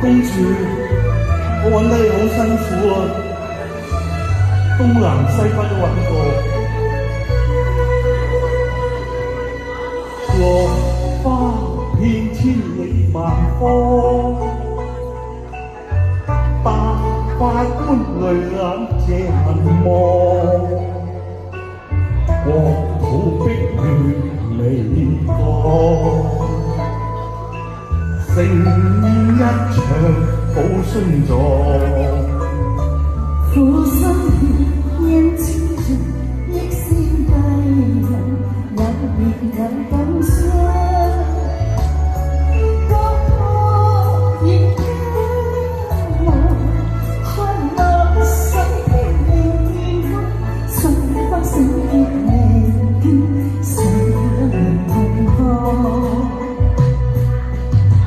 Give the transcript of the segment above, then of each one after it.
公主，我揾得你好辛苦啊，東南西北都揾過。落花遍千里萬方，百花觀淚眼這恨望，國土碧血未乾，剩一場好殉葬。苦心年輕人憶先低人，有別有感傷。國破現家亡，看那世的明天空，心不勝結明天，誰能同航？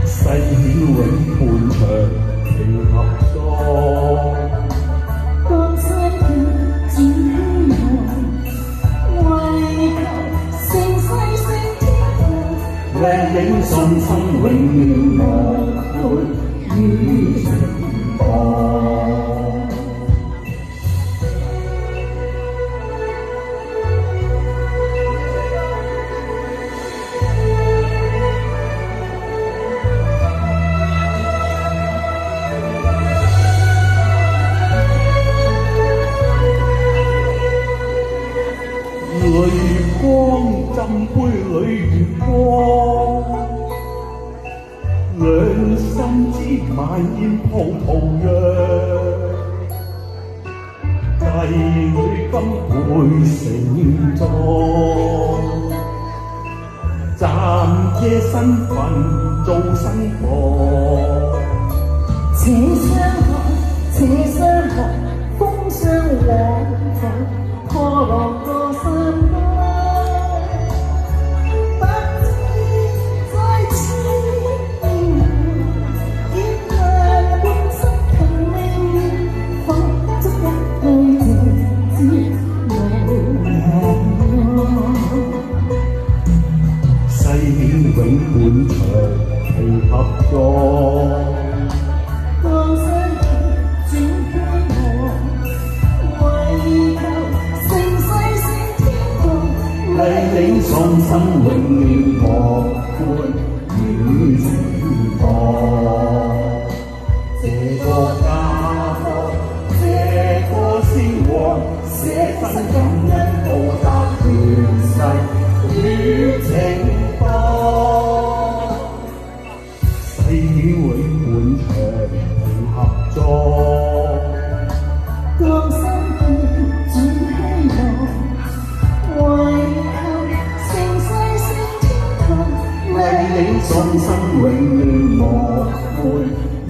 世曉永伴長情合作。江山斷轉希望，為求盛世勝天下，靚影信心永遠莫會於情放。淚光浸杯裏月光，兩心知萬煙泡泡揚，帝女今會成妝，暫借身份做新郎。且相看，且相看，風霜往復，破浪過山崗。不知在此見那半生勤命，放足一句情字無人世顯永伴長期合作。江山轉希望，為求盛世勝天下，麗影喪心永遠莫會與情放。這個家國，這個先王，捨身感恩報答亂世與情放。世曉永伴長期合作。江山轉希望，為求盛世勝天下，麗影喪心永遠莫會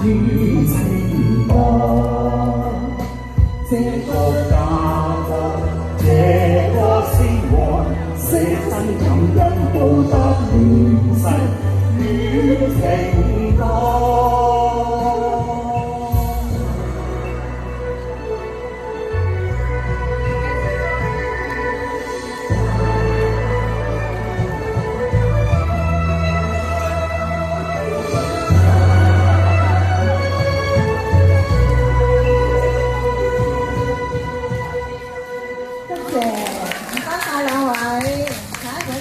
於情放。這個家國，這個先王，捨身感恩報答亂